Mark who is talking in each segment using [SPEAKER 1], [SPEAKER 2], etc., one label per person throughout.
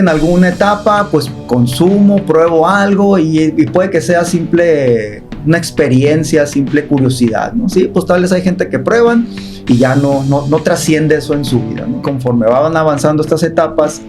[SPEAKER 1] En alguna etapa, pues consumo, pruebo algo y puede que sea simple, una experiencia, simple curiosidad, ¿no? Sí, pues tal vez hay gente que prueban y ya no trasciende eso en su vida, ¿no? Conforme van avanzando estas etapas,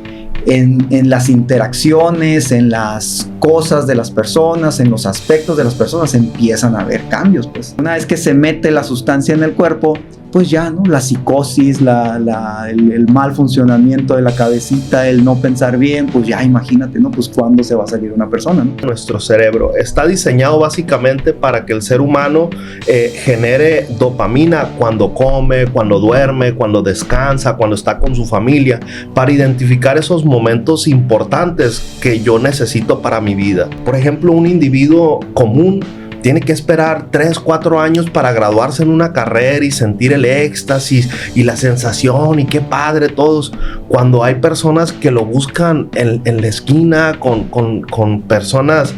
[SPEAKER 1] en las interacciones, en las cosas de las personas, en los aspectos de las personas, empiezan a haber cambios, pues. Una vez que se mete la sustancia en el cuerpo, pues ya, ¿no? La psicosis, el mal funcionamiento de la cabecita, el no pensar bien, pues ya imagínate, ¿no? Pues cuándo se va a salir una persona, ¿no?
[SPEAKER 2] Nuestro cerebro está diseñado básicamente para que el ser humano genere dopamina cuando come, cuando duerme, cuando descansa, cuando está con su familia, para identificar esos momentos importantes que yo necesito para mi vida. Por ejemplo, un individuo común tiene que esperar 3, 4 años para graduarse en una carrera y sentir el éxtasis y la sensación y qué padre todos, cuando hay personas que lo buscan en la esquina con personas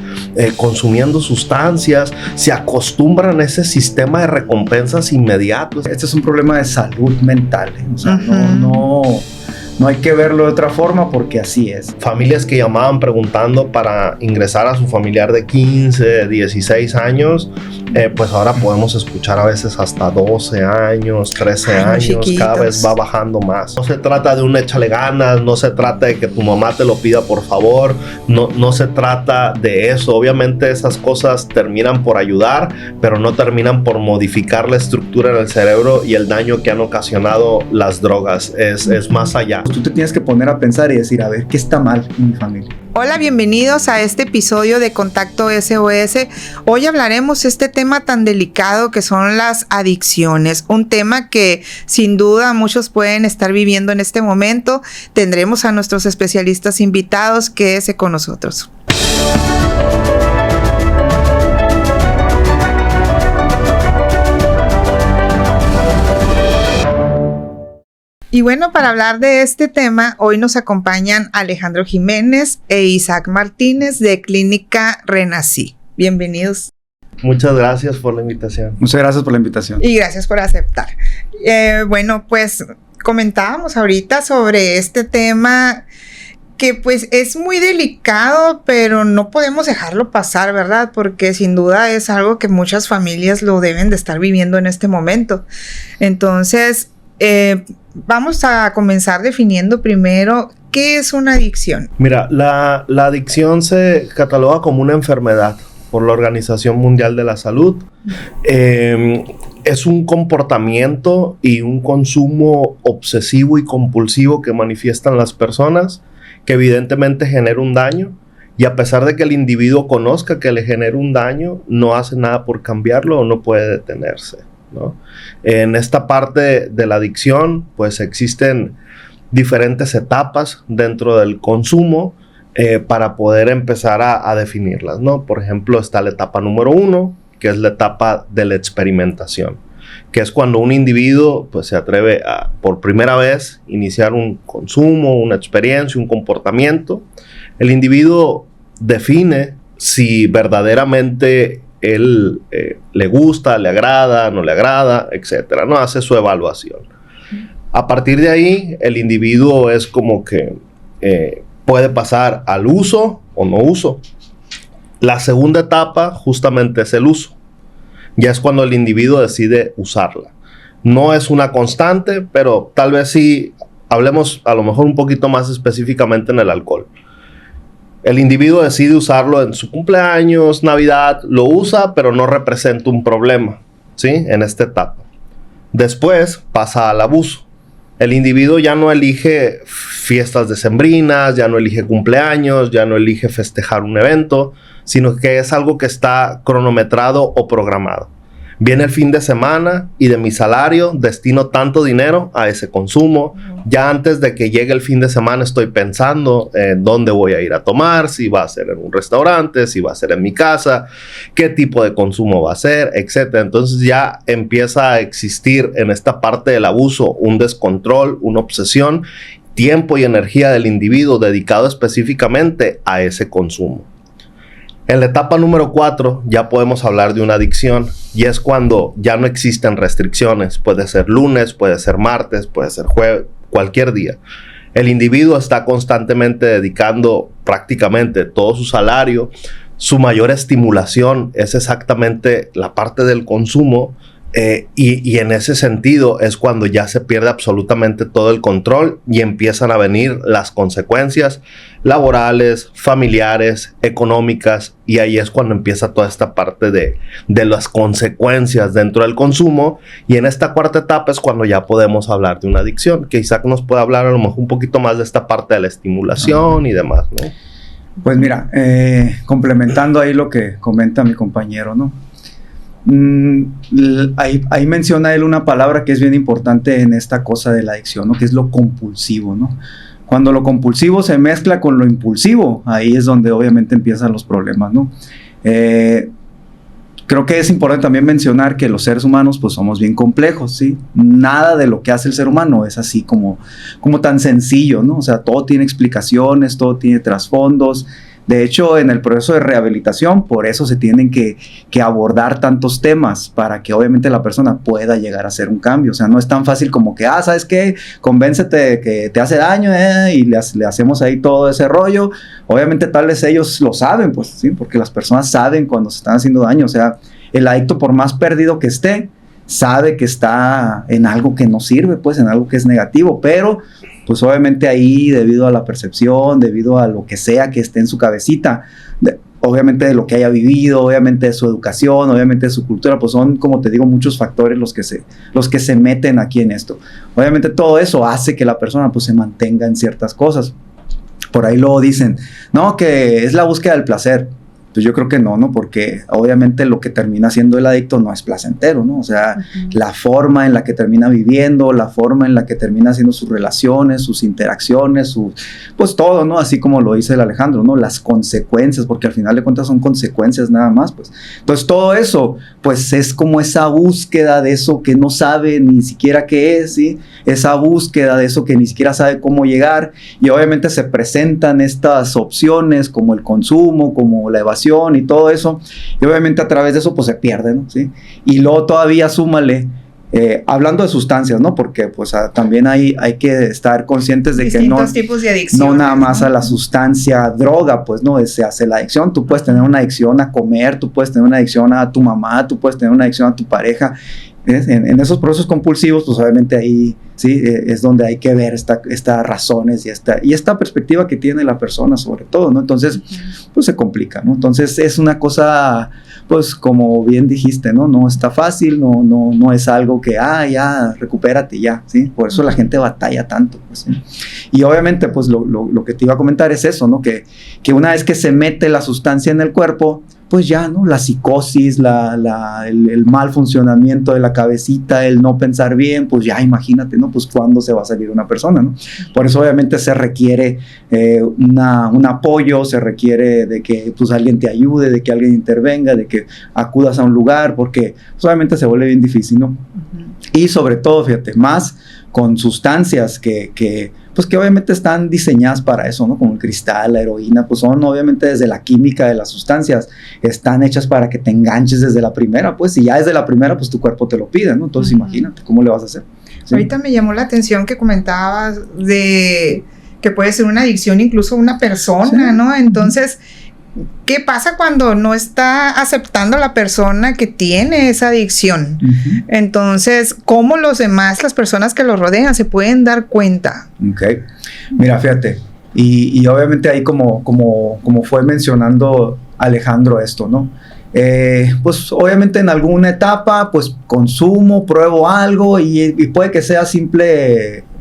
[SPEAKER 2] consumiendo sustancias, se acostumbran a ese sistema de recompensas inmediatos.
[SPEAKER 1] Este es un problema de salud mental, ¿eh? O sea, no hay que verlo de otra forma porque así es.
[SPEAKER 2] Familias que llamaban preguntando para ingresar a su familiar de 15, 16 años, pues ahora podemos escuchar a veces hasta 12 años, 13 años, chiquitos. Cada vez va bajando más. No se trata de un échale ganas, no se trata de que tu mamá te lo pida por favor, no se trata de eso. Obviamente esas cosas terminan por ayudar, pero no terminan por modificar la estructura en el cerebro y el daño que han ocasionado las drogas. Es más allá.
[SPEAKER 1] Tú te tienes que poner a pensar y decir, a ver, ¿qué está mal en mi familia?
[SPEAKER 3] Hola, bienvenidos a este episodio de Contacto SOS. Hoy hablaremos este tema tan delicado que son las adicciones, un tema que sin duda muchos pueden estar viviendo en este momento. Tendremos a nuestros especialistas invitados, quédese con nosotros. Y bueno, para hablar de este tema, hoy nos acompañan Alejandro Jiménez e Isaac Martínez de Clínica Renací. Bienvenidos.
[SPEAKER 2] Muchas gracias por la invitación.
[SPEAKER 1] Muchas gracias por la invitación.
[SPEAKER 3] Y gracias por aceptar. Bueno, pues comentábamos ahorita sobre este tema que pues es muy delicado, pero no podemos dejarlo pasar, ¿verdad? Porque sin duda es algo que muchas familias lo deben de estar viviendo en este momento. Entonces, vamos a comenzar definiendo primero qué es una adicción.
[SPEAKER 2] Mira, la adicción se cataloga como una enfermedad por la Organización Mundial de la Salud. Es un comportamiento y un consumo obsesivo y compulsivo que manifiestan las personas, que evidentemente genera un daño, y a pesar de que el individuo conozca que le genera un daño, no hace nada por cambiarlo o no puede detenerse, ¿no? En esta parte de la adicción, pues existen diferentes etapas dentro del consumo para poder empezar a definirlas, ¿no? Por ejemplo, está la etapa número 1, que es la etapa de la experimentación, que es cuando un individuo pues, se atreve a, por primera vez, iniciar un consumo, una experiencia, un comportamiento. El individuo define si verdaderamente él le gusta, le agrada, no le agrada, etcétera, ¿no? Hace su evaluación. A partir de ahí, el individuo es como que puede pasar al uso o no uso. La segunda etapa justamente es el uso. Ya es cuando el individuo decide usarla. No es una constante, pero tal vez sí hablemos a lo mejor un poquito más específicamente en el alcohol. El individuo decide usarlo en su cumpleaños, Navidad, lo usa, pero no representa un problema, ¿sí? En esta etapa. Después pasa al abuso. El individuo ya no elige fiestas decembrinas, ya no elige cumpleaños, ya no elige festejar un evento, sino que es algo que está cronometrado o programado. Viene el fin de semana y de mi salario destino tanto dinero a ese consumo. Ya antes de que llegue el fin de semana estoy pensando en dónde voy a ir a tomar, si va a ser en un restaurante, si va a ser en mi casa, qué tipo de consumo va a ser, etc. Entonces ya empieza a existir en esta parte del abuso un descontrol, una obsesión, tiempo y energía del individuo dedicado específicamente a ese consumo. En la etapa número 4 ya podemos hablar de una adicción, y es cuando ya no existen restricciones. Puede ser lunes, puede ser martes, puede ser jueves, cualquier día. El individuo está constantemente dedicando prácticamente todo su salario. Su mayor estimulación es exactamente la parte del consumo. Y en ese sentido es cuando ya se pierde absolutamente todo el control y empiezan a venir las consecuencias laborales, familiares, económicas, y ahí es cuando empieza toda esta parte de las consecuencias dentro del consumo. Y en esta cuarta etapa es cuando ya podemos hablar de una adicción, que Isaac nos puede hablar a lo mejor un poquito más de esta parte de la estimulación y demás, ¿no?
[SPEAKER 1] Pues mira, complementando ahí lo que comenta mi compañero, ¿no? Ahí menciona él una palabra que es bien importante en esta cosa de la adicción, ¿no? Que es lo compulsivo, ¿no? Cuando lo compulsivo se mezcla con lo impulsivo, ahí es donde obviamente empiezan los problemas, ¿no? Creo que es importante también mencionar que los seres humanos pues somos bien complejos, ¿sí? Nada de lo que hace el ser humano es así como tan sencillo, ¿no? O sea, todo tiene explicaciones, todo tiene trasfondos. De hecho, en el proceso de rehabilitación, por eso se tienen que abordar tantos temas para que obviamente la persona pueda llegar a hacer un cambio. O sea, no es tan fácil como que, ¿sabes qué? Convéncete que te hace daño, y le hacemos ahí todo ese rollo. Obviamente tal vez ellos lo saben, pues, sí, porque las personas saben cuando se están haciendo daño. O sea, el adicto, por más perdido que esté, sabe que está en algo que no sirve, pues, en algo que es negativo, pero pues obviamente ahí, debido a la percepción, debido a lo que sea que esté en su cabecita, obviamente de lo que haya vivido, obviamente de su educación, obviamente de su cultura, pues son, como te digo, muchos factores los que se meten aquí en esto. Obviamente todo eso hace que la persona pues se mantenga en ciertas cosas. Por ahí luego dicen, no, que es la búsqueda del placer. Pues yo creo que no, porque obviamente lo que termina siendo el adicto no es placentero, ¿no? O sea, la forma en la que termina viviendo, la forma en la que termina haciendo sus relaciones, sus interacciones, pues todo, ¿no? Así como lo dice el Alejandro, ¿no? Las consecuencias, porque al final de cuentas son consecuencias nada más, pues. Entonces todo eso, pues es como esa búsqueda de eso que no sabe ni siquiera qué es, ¿sí? Esa búsqueda de eso que ni siquiera sabe cómo llegar, y obviamente se presentan estas opciones como el consumo, como la evasión y todo eso, y obviamente a través de eso pues se pierde, ¿no? ¿Sí? Y luego todavía súmale, hablando de sustancias, ¿no? Porque pues también hay que estar conscientes de
[SPEAKER 3] distintos
[SPEAKER 1] que no,
[SPEAKER 3] tipos de adicciones,
[SPEAKER 1] no nada más a la sustancia, droga, pues no, se hace la adicción. Tú puedes tener una adicción a comer, tú puedes tener una adicción a tu mamá, tú puedes tener una adicción a tu pareja. En esos procesos compulsivos, pues obviamente ahí sí es donde hay que ver estas razones y esta perspectiva que tiene la persona sobre todo, ¿no? Entonces, pues se complica, ¿no? Entonces es una cosa, pues como bien dijiste, ¿no? No está fácil, no es algo que, ya, recupérate ya, ¿sí? Por eso la gente batalla tanto, pues, ¿sí? Y obviamente, pues lo que te iba a comentar es eso, ¿no? Que una vez que se mete la sustancia en el cuerpo, pues ya, ¿no? La psicosis, el mal funcionamiento de la cabecita, el no pensar bien, pues ya imagínate, ¿no? Pues cuándo se va a salir una persona, ¿no? Por eso obviamente se requiere un apoyo, se requiere de que pues alguien te ayude, de que alguien intervenga, de que acudas a un lugar, porque pues, obviamente se vuelve bien difícil, ¿no? Y sobre todo, fíjate, más con sustancias que obviamente están diseñadas para eso, ¿no? Como el cristal, la heroína, pues son obviamente desde la química de las sustancias, están hechas para que te enganches desde la primera, pues, y ya desde la primera, pues tu cuerpo te lo pide, ¿no? Entonces imagínate, ¿cómo le vas a hacer? ¿Sí?
[SPEAKER 3] Ahorita me llamó la atención que comentabas de que puede ser una adicción incluso a una persona, ¿sí? ¿No? Entonces, ¿qué pasa cuando no está aceptando la persona que tiene esa adicción? Entonces, ¿cómo los demás, las personas que lo rodean, se pueden dar cuenta?
[SPEAKER 1] Ok, mira, fíjate, y obviamente ahí como fue mencionando Alejandro esto, ¿no? Pues obviamente en alguna etapa, pues consumo, pruebo algo y puede que sea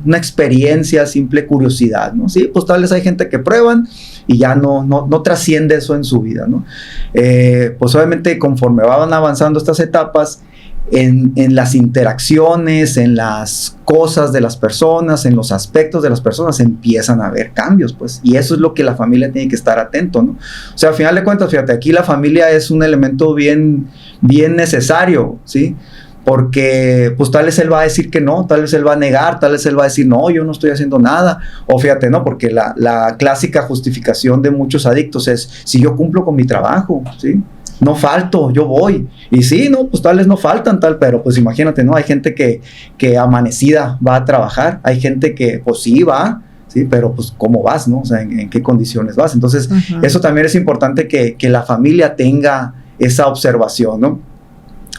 [SPEAKER 1] una experiencia, simple curiosidad, ¿no? Sí, pues tal vez hay gente que prueban y ya no trasciende eso en su vida, ¿no? Pues obviamente conforme van avanzando estas etapas, en las interacciones, en las cosas de las personas, en los aspectos de las personas, empiezan a haber cambios, pues, y eso es lo que la familia tiene que estar atento, ¿no? O sea, al final de cuentas, fíjate, aquí la familia es un elemento bien necesario, ¿sí? Porque pues tal vez él va a decir que no, tal vez él va a negar, tal vez él va a decir no, yo no estoy haciendo nada, o fíjate, no, porque la clásica justificación de muchos adictos es, si yo cumplo con mi trabajo, ¿sí? No falto, yo voy, y sí, no, pues tal vez no faltan pero pues imagínate, ¿no? Hay gente que amanecida va a trabajar, hay gente que pues sí va, ¿sí? Pero pues cómo vas, ¿no? O sea, en qué condiciones vas. Entonces, eso también es importante que la familia tenga esa observación, ¿no?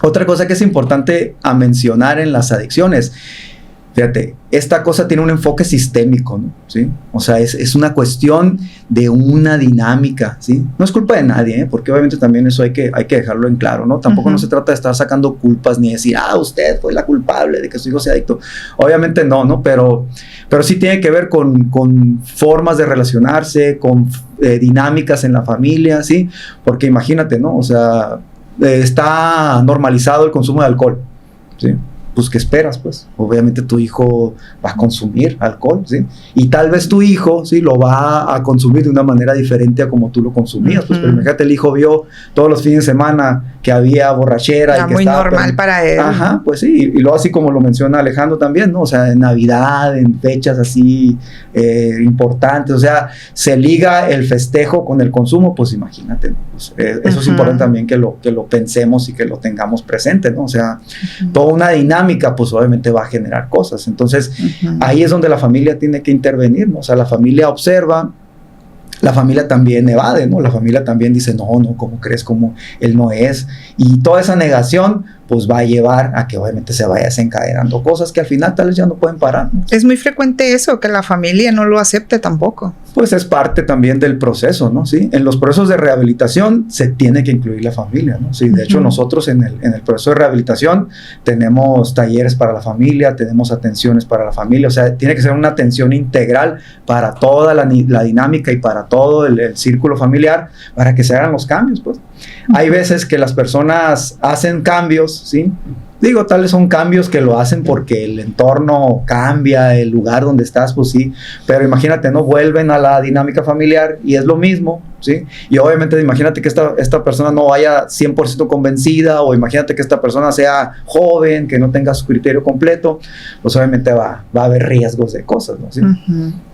[SPEAKER 1] Otra cosa que es importante a mencionar en las adicciones, fíjate, esta cosa tiene un enfoque sistémico, ¿no? ¿Sí? O sea, es una cuestión de una dinámica, ¿sí? No es culpa de nadie, ¿eh? Porque obviamente también eso hay que dejarlo en claro, ¿no? Tampoco no se trata de estar sacando culpas ni decir, usted fue la culpable de que su hijo sea adicto. Obviamente no, Pero sí tiene que ver con formas de relacionarse, con dinámicas en la familia, ¿sí? Porque imagínate, ¿no? O sea, está normalizado el consumo de alcohol, ¿sí? Pues, ¿qué esperas? Pues, obviamente tu hijo va a consumir alcohol, ¿sí? Y tal vez tu hijo, ¿sí? Lo va a consumir de una manera diferente a como tú lo consumías, pues, pero imagínate, el hijo vio todos los fines de semana que había borrachera.
[SPEAKER 3] Era
[SPEAKER 1] y que
[SPEAKER 3] muy normal para él.
[SPEAKER 1] Ajá, pues sí, y luego así como lo menciona Alejandro también, ¿no? O sea, en Navidad, en fechas así importantes, o sea, se liga el festejo con el consumo, pues imagínate, ¿no? Pues, eso es importante también que lo pensemos y que lo tengamos presente, ¿no? O sea, toda una dinámica, pues obviamente va a generar cosas. Entonces, ahí es donde la familia tiene que intervenir, ¿no? O sea, la familia observa, la familia también evade, ¿no? La familia también dice, no, ¿cómo crees? ¿Cómo él no es? Y toda esa negación, pues va a llevar a que obviamente se vaya desencadenando cosas que al final tal vez ya no pueden parar, ¿no?
[SPEAKER 3] Es muy frecuente eso, que la familia no lo acepte tampoco.
[SPEAKER 1] Pues es parte también del proceso, ¿no? Sí, en los procesos de rehabilitación se tiene que incluir la familia, ¿no? Sí, de hecho nosotros en el proceso de rehabilitación tenemos talleres para la familia, tenemos atenciones para la familia, o sea, tiene que ser una atención integral para toda la dinámica y para todo el círculo familiar para que se hagan los cambios, pues. Hay veces que las personas hacen cambios, ¿sí? Digo, tal vez son cambios que lo hacen porque el entorno cambia, el lugar donde estás, pues sí, pero imagínate, ¿no? Vuelven a la dinámica familiar y es lo mismo, ¿sí? Y obviamente imagínate que esta persona no vaya 100% convencida, o imagínate que esta persona sea joven, que no tenga su criterio completo, pues obviamente va a haber riesgos de cosas, ¿no? ¿Sí?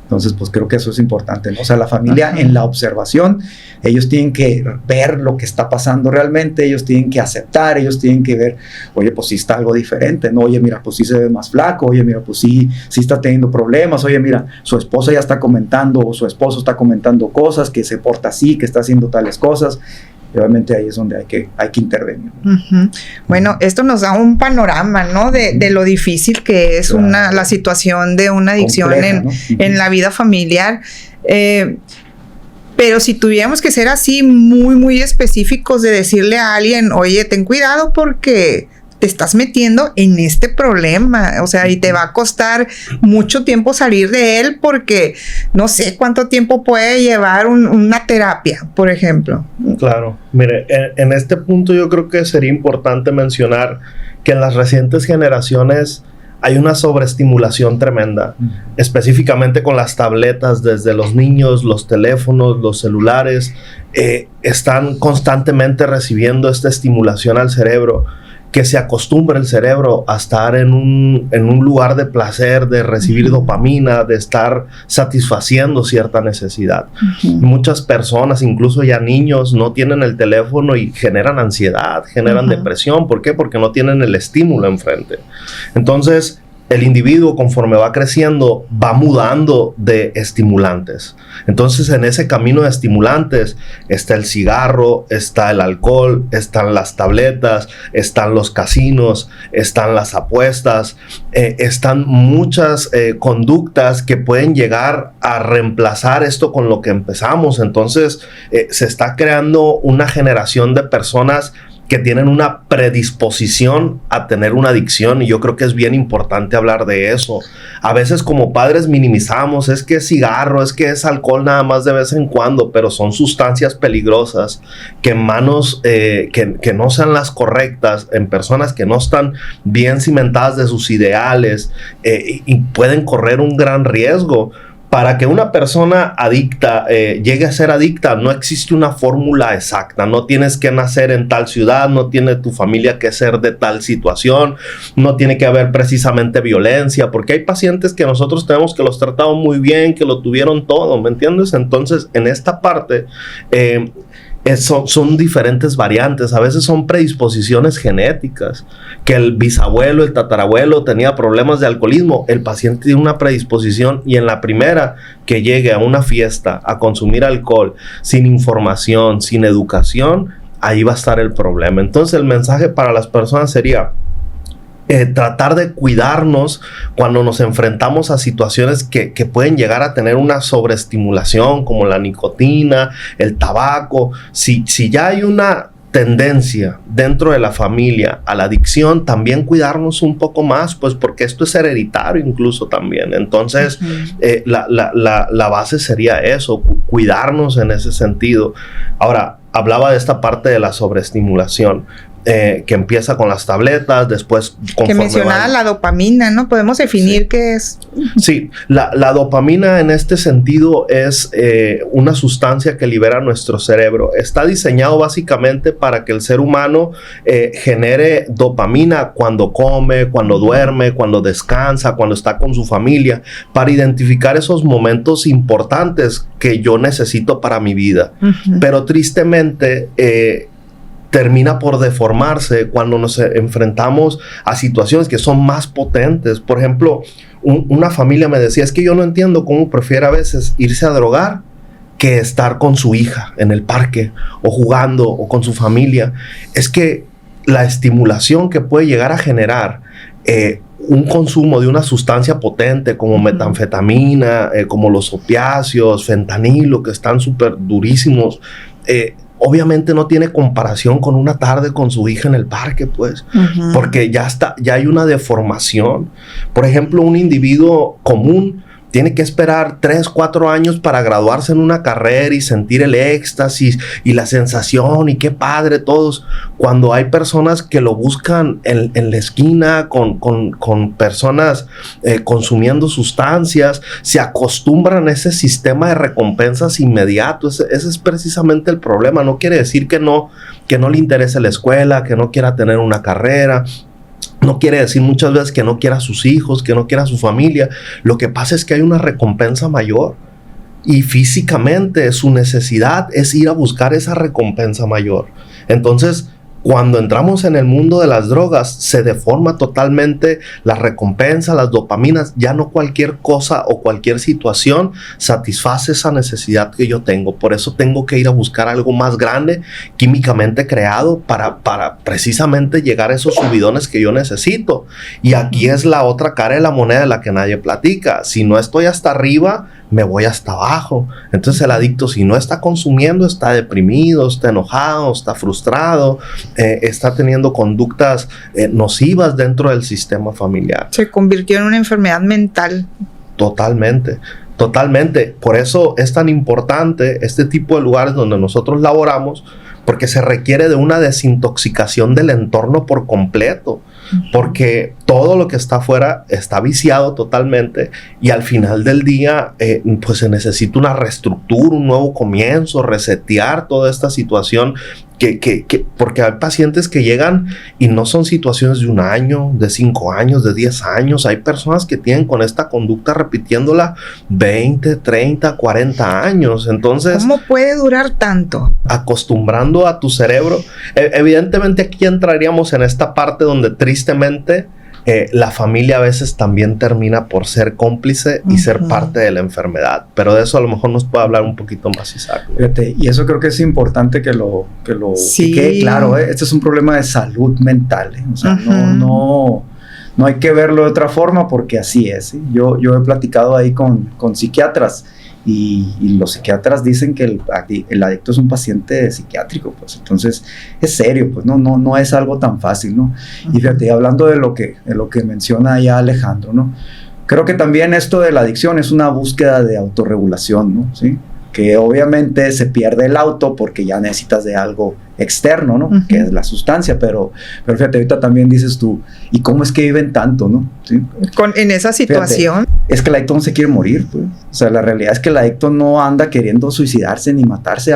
[SPEAKER 1] Entonces, pues creo que eso es importante, ¿no? O sea, la familia en la observación, ellos tienen que ver lo que está pasando realmente, ellos tienen que aceptar, ellos tienen que ver, oye, pues sí está algo diferente, ¿no? Oye, mira, pues sí se ve más flaco, oye, mira, pues sí está teniendo problemas, oye, mira, su esposa ya está comentando, o su esposo está comentando cosas, que se porta así, que está haciendo tales cosas. Y obviamente ahí es donde hay que intervenir.
[SPEAKER 3] Bueno, esto nos da un panorama, ¿no? De lo difícil que es la situación de una adicción compleja, ¿no? En la vida familiar. Pero si tuviéramos que ser así muy, muy específicos de decirle a alguien, oye, ten cuidado porque te estás metiendo en este problema, o sea, y te va a costar mucho tiempo salir de él porque no sé cuánto tiempo puede llevar una terapia, por ejemplo.
[SPEAKER 2] Claro, mire, en este punto yo creo que sería importante mencionar que en las recientes generaciones hay una sobreestimulación tremenda, específicamente con las tabletas, desde los niños, los teléfonos, los celulares, están constantemente recibiendo esta estimulación al cerebro, que se acostumbra el cerebro a estar en un lugar de placer, de recibir dopamina, de estar satisfaciendo cierta necesidad. Muchas personas, incluso ya niños, no tienen el teléfono y generan ansiedad, generan depresión. ¿Por qué? Porque no tienen el estímulo enfrente. Entonces, el individuo, conforme va creciendo, va mudando de estimulantes. Entonces, en ese camino de estimulantes está el cigarro, está el alcohol, están las tabletas, están los casinos, están las apuestas, están muchas conductas que pueden llegar a reemplazar esto con lo que empezamos. Entonces, se está creando una generación de personas que tienen una predisposición a tener una adicción, y yo creo que es bien importante hablar de eso. A veces como padres minimizamos, es que es cigarro, es que es alcohol nada más de vez en cuando, pero son sustancias peligrosas que en manos que no sean las correctas, en personas que no están bien cimentadas de sus ideales, y pueden correr un gran riesgo. Para que una persona adicta llegue a ser adicta, no existe una fórmula exacta. No tienes que nacer en tal ciudad, no tiene tu familia que ser de tal situación, no tiene que haber precisamente violencia, porque hay pacientes que nosotros tenemos que los tratamos muy bien, que lo tuvieron todo, ¿me entiendes? Entonces, en esta parte, son diferentes variantes. A veces son predisposiciones genéticas, que el bisabuelo, el tatarabuelo tenía problemas de alcoholismo, el paciente tiene una predisposición y en la primera que llegue a una fiesta a consumir alcohol sin información, sin educación, ahí va a estar el problema. Entonces el mensaje para las personas sería tratar de cuidarnos cuando nos enfrentamos a situaciones que pueden llegar a tener una sobreestimulación, como la nicotina, el tabaco. Si ya hay una tendencia dentro de la familia a la adicción, también cuidarnos un poco más, pues porque esto es hereditario incluso también. Entonces, la base sería eso, cuidarnos en ese sentido. Ahora, hablaba de esta parte de la sobreestimulación. Que empieza con las tabletas, después
[SPEAKER 3] que mencionaba la dopamina, ¿no? Podemos definir qué es.
[SPEAKER 2] Sí, la dopamina en este sentido es una sustancia que libera nuestro cerebro. Está diseñado básicamente para que el ser humano genere dopamina cuando come, cuando duerme, cuando descansa, cuando está con su familia, para identificar esos momentos importantes que yo necesito para mi vida. Pero tristemente termina por deformarse cuando nos enfrentamos a situaciones que son más potentes. Por ejemplo, una familia me decía, es que yo no entiendo cómo prefiere a veces irse a drogar que estar con su hija en el parque o jugando o con su familia. Es que la estimulación que puede llegar a generar un consumo de una sustancia potente como metanfetamina, como los opiáceos, fentanilo, que están súper durísimos, obviamente no tiene comparación con una tarde con su hija en el parque, pues, porque ya hay una deformación. Por ejemplo, un individuo común tiene que esperar 3, 4 años para graduarse en una carrera y sentir el éxtasis y la sensación y qué padre todos, cuando hay personas que lo buscan en la esquina con personas consumiendo sustancias, se acostumbran a ese sistema de recompensas inmediatos. Ese es precisamente el problema. No quiere decir que no le interese la escuela, que no quiera tener una carrera. No quiere decir muchas veces que no quiera a sus hijos, que no quiera a su familia. Lo que pasa es que hay una recompensa mayor. Y físicamente su necesidad es ir a buscar esa recompensa mayor. Entonces, cuando entramos en el mundo de las drogas, se deforma totalmente la recompensa, las dopaminas. Ya no cualquier cosa o cualquier situación satisface esa necesidad que yo tengo. Por eso tengo que ir a buscar algo más grande, químicamente creado, para precisamente llegar a esos subidones que yo necesito. Y aquí es la otra cara de la moneda de la que nadie platica. Si no estoy hasta arriba, me voy hasta abajo. Entonces el adicto, si no está consumiendo, está deprimido, está enojado, está frustrado, está teniendo conductas nocivas dentro del sistema familiar.
[SPEAKER 3] Se convirtió en una enfermedad mental.
[SPEAKER 2] Totalmente. Por eso es tan importante este tipo de lugares donde nosotros laboramos, porque se requiere de una desintoxicación del entorno por completo. Porque todo lo que está afuera está viciado totalmente y al final del día pues se necesita una reestructura, un nuevo comienzo, resetear toda esta situación porque hay pacientes que llegan y no son situaciones de 1 año, de 5 años, de 10 años. Hay personas que tienen con esta conducta repitiéndola 20, 30, 40 años. Entonces,
[SPEAKER 3] ¿cómo puede durar tanto?
[SPEAKER 2] Acostumbrando a tu cerebro. Evidentemente aquí entraríamos en esta parte donde tristemente la familia a veces también termina por ser cómplice y ser parte de la enfermedad. Pero de eso a lo mejor nos puede hablar un poquito más Isaac, ¿no?
[SPEAKER 1] Fíjate, y eso creo que es importante que
[SPEAKER 3] sí.
[SPEAKER 1] que quede claro. Este es un problema de salud mental. O sea, no hay que verlo de otra forma porque así es. Yo he platicado ahí con psiquiatras y los psiquiatras dicen que el adicto es un paciente psiquiátrico, pues entonces es serio, pues no es algo tan fácil, ¿no? Y fíjate, hablando de lo que menciona ya Alejandro, ¿no? Creo que también esto de la adicción es una búsqueda de autorregulación, ¿no? ¿Sí? Que obviamente se pierde el auto porque ya necesitas de algo externo, ¿no? Que es la sustancia, pero fíjate, ahorita también dices tú, ¿y cómo es que viven tanto, no? ¿Sí?
[SPEAKER 3] En esa situación.
[SPEAKER 1] Fíjate, es que el adicto no se quiere morir, pues. O sea, la realidad es que el adicto no anda queriendo suicidarse ni matarse,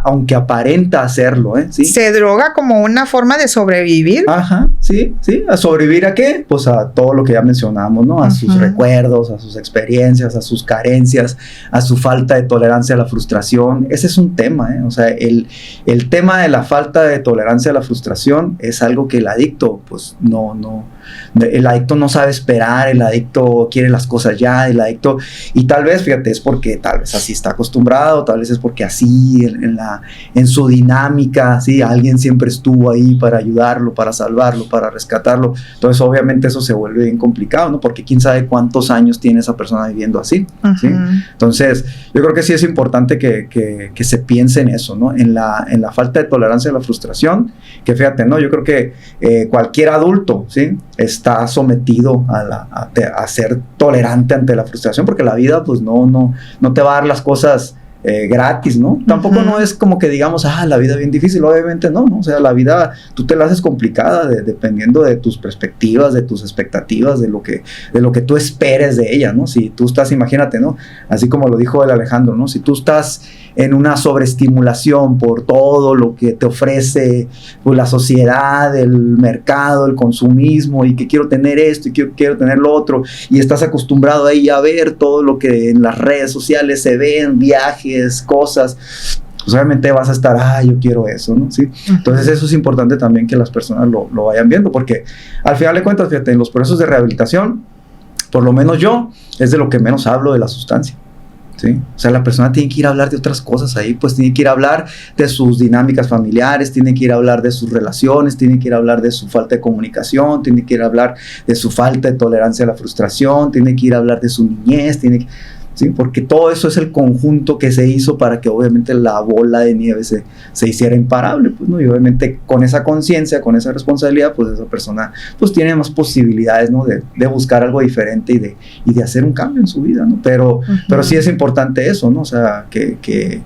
[SPEAKER 1] aunque aparenta hacerlo, ¿eh? ¿Sí?
[SPEAKER 3] Se droga como una forma de sobrevivir.
[SPEAKER 1] Ajá, sí. ¿A sobrevivir a qué? Pues a todo lo que ya mencionamos, ¿no? A sus recuerdos, a sus experiencias, a sus carencias, a su falta de tolerancia a la frustración. Ese es un tema, ¿eh? O sea, el tema de la falta de tolerancia a la frustración es algo que el adicto, pues, el adicto no sabe esperar, el adicto quiere las cosas ya, el adicto, y tal vez, fíjate, es porque tal vez así está acostumbrado, tal vez es porque así en su dinámica, ¿sí? Alguien siempre estuvo ahí para ayudarlo, para salvarlo, para rescatarlo. Entonces obviamente eso se vuelve bien complicado, ¿no? Porque quién sabe cuántos años tiene esa persona viviendo así, ¿sí? Entonces yo creo que sí es importante que se piense en eso, ¿no? En la falta de tolerancia a la frustración, que fíjate, ¿no? Yo creo que cualquier adulto, ¿sí? Está sometido a ser tolerante ante la frustración, porque la vida pues no te va a dar las cosas gratis, ¿no? Tampoco no es como que digamos, la vida es bien difícil, obviamente no, o sea, la vida tú te la haces complicada dependiendo de tus perspectivas, de tus expectativas, de lo que tú esperes de ella, ¿no? Si tú estás, imagínate, ¿no? Así como lo dijo el Alejandro, ¿no? Si tú estás en una sobreestimulación por todo lo que te ofrece pues, la sociedad, el mercado, el consumismo, y que quiero tener esto y quiero tener lo otro, y estás acostumbrado ahí a ver todo lo que en las redes sociales se ven, viajes, cosas, pues obviamente vas a estar, yo quiero eso, ¿no? ¿Sí? Entonces eso es importante también que las personas lo vayan viendo, porque al final de cuentas, fíjate, en los procesos de rehabilitación, por lo menos yo, es de lo que menos hablo de la sustancia. ¿Sí? O sea, la persona tiene que ir a hablar de otras cosas ahí, pues tiene que ir a hablar de sus dinámicas familiares, tiene que ir a hablar de sus relaciones, tiene que ir a hablar de su falta de comunicación, tiene que ir a hablar de su falta de tolerancia a la frustración, tiene que ir a hablar de su niñez, ¿sí? Porque todo eso es el conjunto que se hizo para que obviamente la bola de nieve se hiciera imparable, pues, ¿no? Y obviamente con esa conciencia, con esa responsabilidad, pues esa persona pues tiene más posibilidades, ¿no? De buscar algo diferente y de hacer un cambio en su vida, ¿no? Pero sí es importante eso, ¿no? O sea, que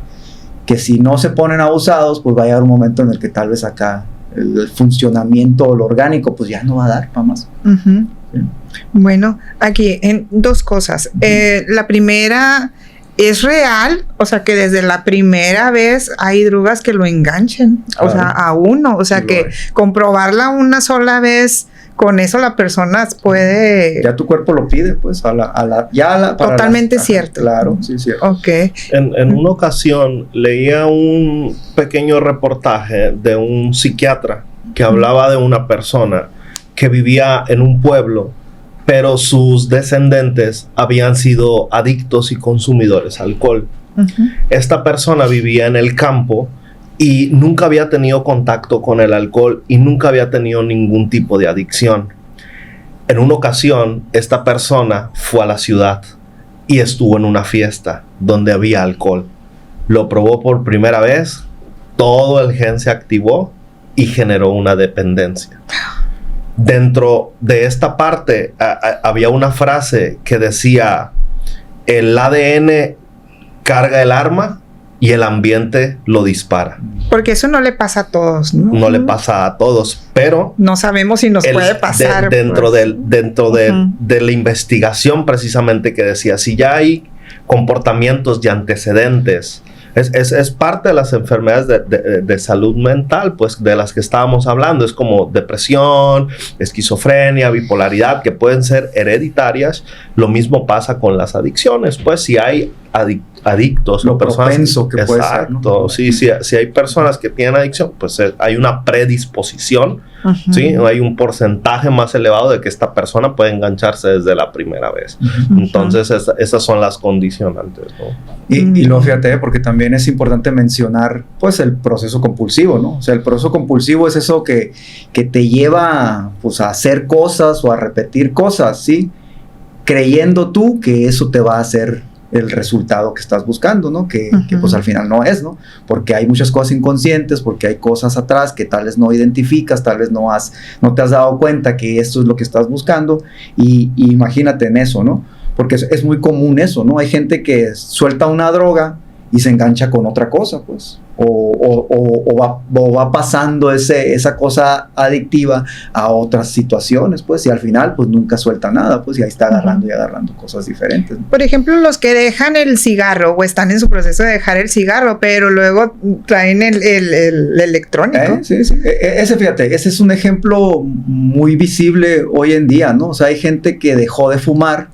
[SPEAKER 1] si no se ponen abusados, pues va a llegar un momento en el que tal vez acá el funcionamiento, lo orgánico, pues ya no va a dar para más.
[SPEAKER 3] Bueno, aquí en dos cosas. La primera, ¿es real? O sea, que desde la primera vez hay drogas que lo enganchen, o sea, a uno. O sea, que comprobarla una sola vez, con eso la persona puede...
[SPEAKER 1] Ya tu cuerpo lo pide, pues,
[SPEAKER 3] totalmente cierto.
[SPEAKER 1] Claro, sí, cierto.
[SPEAKER 3] Ok.
[SPEAKER 2] En una ocasión leía un pequeño reportaje de un psiquiatra que hablaba de una persona que vivía en un pueblo, pero sus descendientes habían sido adictos y consumidores de alcohol. Esta persona vivía en el campo y nunca había tenido contacto con el alcohol y nunca había tenido ningún tipo de adicción. En una ocasión, esta persona fue a la ciudad y estuvo en una fiesta donde había alcohol. Lo probó por primera vez, todo el gen se activó y generó una dependencia. Dentro de esta parte había una frase que decía: el ADN carga el arma y el ambiente lo dispara.
[SPEAKER 3] Porque eso no le pasa a todos, ¿no?
[SPEAKER 2] No le pasa a todos, pero...
[SPEAKER 3] no sabemos si nos puede pasar.
[SPEAKER 2] Dentro de la investigación precisamente que decía, si ya hay comportamientos y antecedentes, es parte de las enfermedades de salud mental, pues de las que estábamos hablando. Es como depresión, esquizofrenia, bipolaridad, que pueden ser hereditarias. Lo mismo pasa con las adicciones, pues si hay adictos
[SPEAKER 1] lo
[SPEAKER 2] o personas
[SPEAKER 1] propenso que puede ser, ¿no?
[SPEAKER 2] Sí, si hay personas que tienen adicción, pues hay una predisposición, ¿sí? Hay un porcentaje más elevado de que esta persona puede engancharse desde la primera vez. Entonces esas son las condicionantes, ¿no?
[SPEAKER 1] Y luego fíjate, porque también es importante mencionar pues el proceso compulsivo, ¿no? O sea, el proceso compulsivo es eso que te lleva pues a hacer cosas o a repetir cosas, ¿sí? Creyendo tú que eso te va a hacer el resultado que estás buscando, ¿no? Que pues al final no es, ¿no? Porque hay muchas cosas inconscientes, porque hay cosas atrás que tal vez no identificas, tal vez no te has dado cuenta que esto es lo que estás buscando, y imagínate en eso, ¿no? Porque es muy común eso, ¿no? Hay gente que suelta una droga y se engancha con otra cosa, pues. O va pasando esa cosa adictiva a otras situaciones, pues, y al final, pues, nunca suelta nada, pues, y ahí está agarrando y agarrando cosas diferentes, ¿no?
[SPEAKER 3] Por ejemplo, los que dejan el cigarro o están en su proceso de dejar el cigarro, pero luego traen el electrónico.
[SPEAKER 1] Sí. Fíjate, ese es un ejemplo muy visible hoy en día, ¿no? O sea, hay gente que dejó de fumar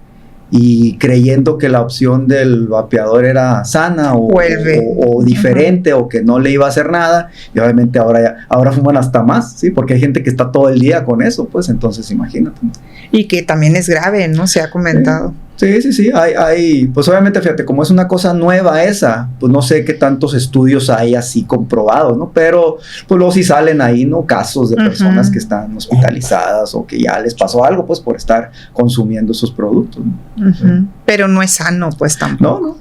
[SPEAKER 1] y creyendo que la opción del vapeador era sana o diferente, o que no le iba a hacer nada, y obviamente ahora fuman hasta más, ¿sí? Porque hay gente que está todo el día con eso, pues, entonces imagínate, ¿no?
[SPEAKER 3] Y que también es grave, ¿no? Se ha comentado.
[SPEAKER 1] Sí, hay, pues obviamente, fíjate, como es una cosa nueva esa, pues no sé qué tantos estudios hay así comprobados, ¿no? Pero, pues luego sí salen ahí, ¿no? Casos de personas que están hospitalizadas o que ya les pasó algo, pues, por estar consumiendo esos productos, ¿no? Sí.
[SPEAKER 3] Pero no es sano, pues, tampoco.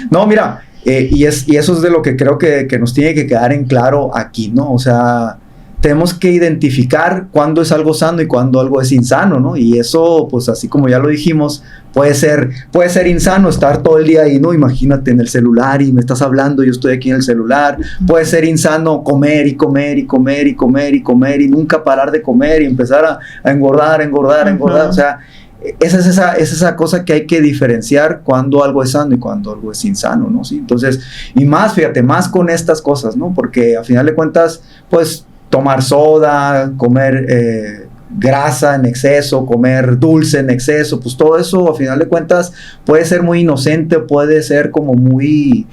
[SPEAKER 1] No, mira, y eso es de lo que creo que nos tiene que quedar en claro aquí, ¿no? O sea, tenemos que identificar cuándo es algo sano y cuándo algo es insano, ¿no? Y eso, pues así como ya lo dijimos, puede ser insano estar todo el día ahí, ¿no? Imagínate en el celular y me estás hablando, yo estoy aquí en el celular. Puede ser insano comer y nunca parar de comer y empezar a engordar. O sea, esa es esa cosa que hay que diferenciar cuando algo es sano y cuando algo es insano, ¿no? ¿Sí? Entonces, y más, fíjate, más con estas cosas, ¿no? Porque a final de cuentas, pues, tomar soda, comer grasa en exceso, comer dulce en exceso, pues todo eso a final de cuentas puede ser muy inocente, puede ser como muy,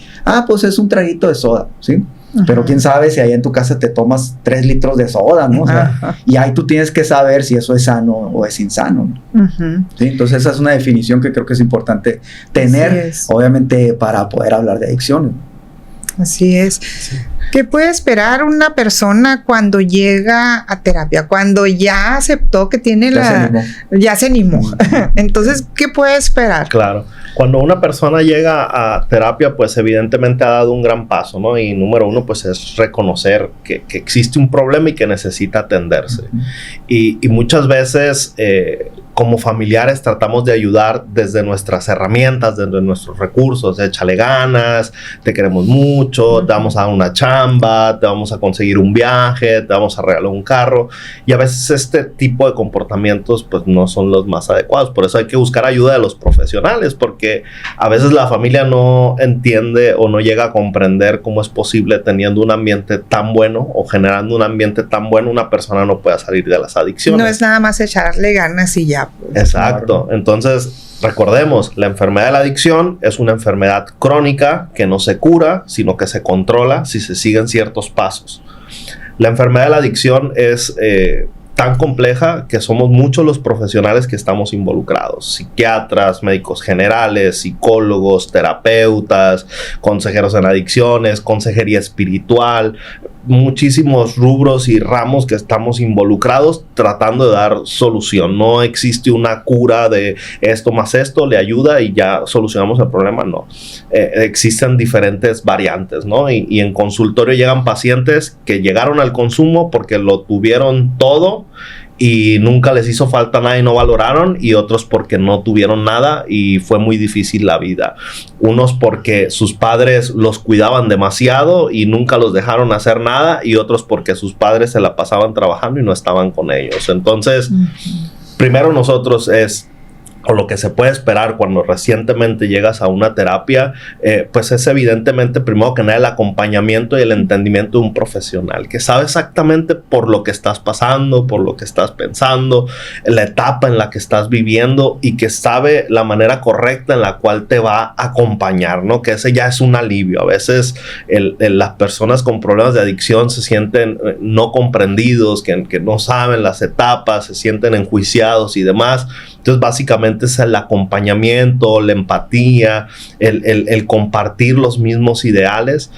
[SPEAKER 1] pues es un traguito de soda, ¿sí? Pero quién sabe si ahí en tu casa te tomas 3 litros de soda, ¿no? O sea, y ahí tú tienes que saber si eso es sano o es insano, ¿no? ¿Sí? Entonces esa es una definición que creo que es importante tener, obviamente, para poder hablar de adicciones.
[SPEAKER 3] Así es. Sí. ¿Qué puede esperar una persona cuando llega a terapia? Cuando ya aceptó que tiene ya se animó. Entonces, ¿qué puede esperar?
[SPEAKER 2] Claro. Cuando una persona llega a terapia, pues evidentemente ha dado un gran paso, ¿no? Y número 1, pues es reconocer que existe un problema y que necesita atenderse. Y muchas veces, como familiares, tratamos de ayudar desde nuestras herramientas, desde nuestros recursos. Échale ganas, te queremos mucho, te vamos a dar una chamba, te vamos a conseguir un viaje, te vamos a regalar un carro. Y a veces este tipo de comportamientos pues no son los más adecuados. Por eso hay que buscar ayuda de los profesionales, porque a veces la familia no entiende o no llega a comprender cómo es posible, teniendo un ambiente tan bueno o generando un ambiente tan bueno, una persona no pueda salir de las adicciones.
[SPEAKER 3] No es nada más echarle ganas y ya. Pues.
[SPEAKER 2] Exacto. Entonces, recordemos, la enfermedad de la adicción es una enfermedad crónica que no se cura, sino que se controla si se siguen ciertos pasos. La enfermedad de la adicción es tan compleja que somos muchos los profesionales que estamos involucrados. Psiquiatras, médicos generales, psicólogos, terapeutas, consejeros en adicciones, consejería espiritual, muchísimos rubros y ramos que estamos involucrados tratando de dar solución. No existe una cura de esto más esto le ayuda y ya solucionamos el problema, no. Existen diferentes variantes, ¿no? Y en consultorio llegan pacientes que llegaron al consumo porque lo tuvieron todo y nunca les hizo falta nada y no valoraron, y otros porque no tuvieron nada y fue muy difícil la vida. Unos porque sus padres los cuidaban demasiado y nunca los dejaron hacer nada, y otros porque sus padres se la pasaban trabajando y no estaban con ellos. Entonces, primero nosotros o lo que se puede esperar cuando recientemente llegas a una terapia, pues es evidentemente, primero que nada, el acompañamiento y el entendimiento de un profesional que sabe exactamente por lo que estás pasando, por lo que estás pensando, la etapa en la que estás viviendo, y que sabe la manera correcta en la cual te va a acompañar, ¿no? Que ese ya es un alivio. A veces las personas con problemas de adicción se sienten no comprendidos, que no saben las etapas, se sienten enjuiciados y demás. Entonces, básicamente es el acompañamiento, la empatía, el compartir los mismos ideales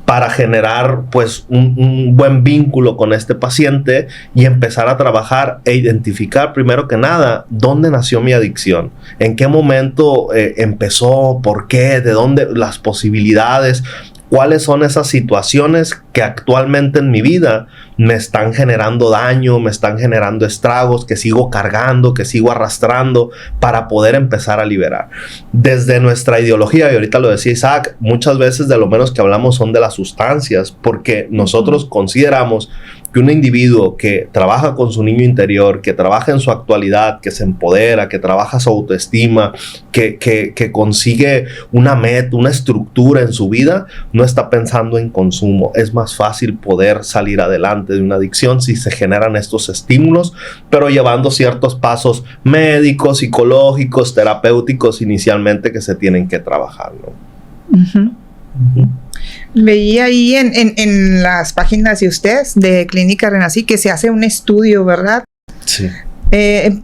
[SPEAKER 2] para generar pues un buen vínculo con este paciente y empezar a trabajar e identificar primero que nada dónde nació mi adicción, en qué momento empezó, por qué, de dónde, las posibilidades, cuáles son esas situaciones que actualmente en mi vida me están generando daño, me están generando estragos, que sigo cargando, que sigo arrastrando, para poder empezar a liberar. Desde nuestra ideología, y ahorita lo decía Isaac, muchas veces de lo menos que hablamos son de las sustancias, porque nosotros consideramos que un individuo que trabaja con su niño interior, que trabaja en su actualidad, que se empodera, que trabaja su autoestima, que consigue una meta, una estructura en su vida, no está pensando en consumo. Es más fácil poder salir adelante de una adicción si se generan estos estímulos, pero llevando ciertos pasos médicos, psicológicos, terapéuticos inicialmente que se tienen que trabajar, ¿no?
[SPEAKER 3] Uh-huh. Uh-huh. Veía ahí en las páginas de ustedes de Clínica Renací que se hace un estudio, ¿verdad?
[SPEAKER 2] Sí.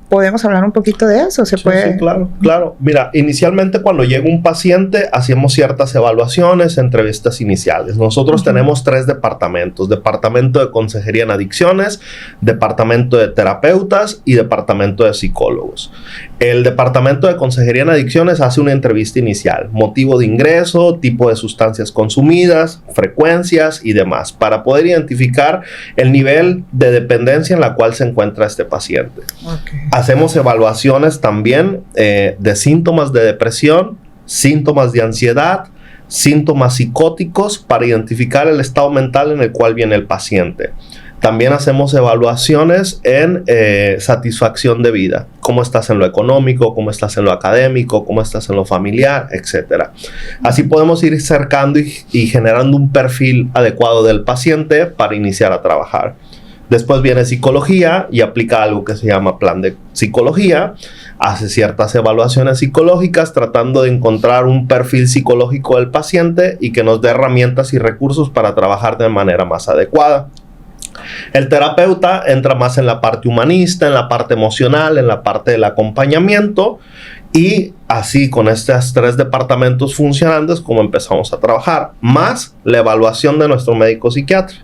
[SPEAKER 3] ¿Podemos hablar un poquito de eso? ¿Se puede?
[SPEAKER 2] Sí, claro. Mira, inicialmente cuando llega un paciente, hacemos ciertas evaluaciones, entrevistas iniciales. Nosotros tenemos 3 departamentos: departamento de consejería en adicciones, departamento de terapeutas y departamento de psicólogos. El departamento de consejería en adicciones hace una entrevista inicial: motivo de ingreso, tipo de sustancias consumidas, frecuencias y demás, para poder identificar el nivel de dependencia en la cual se encuentra este paciente. Okay. Hacemos evaluaciones también de síntomas de depresión, síntomas de ansiedad, síntomas psicóticos, para identificar el estado mental en el cual viene el paciente. También hacemos evaluaciones en satisfacción de vida. Cómo estás en lo económico, cómo estás en lo académico, cómo estás en lo familiar, etc. Así podemos ir cercando y generando un perfil adecuado del paciente para iniciar a trabajar. Después viene psicología y aplica algo que se llama plan de psicología. Hace ciertas evaluaciones psicológicas tratando de encontrar un perfil psicológico del paciente y que nos dé herramientas y recursos para trabajar de manera más adecuada. El terapeuta entra más en la parte humanista, en la parte emocional, en la parte del acompañamiento, y así con estos 3 departamentos funcionando es como empezamos a trabajar, más la evaluación de nuestro médico psiquiatra,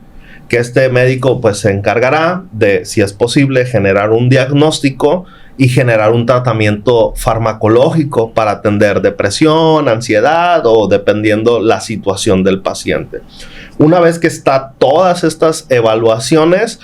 [SPEAKER 2] que este médico pues se encargará de, si es posible, generar un diagnóstico y generar un tratamiento farmacológico para atender depresión, ansiedad o dependiendo la situación del paciente. Una vez que está todas estas evaluaciones,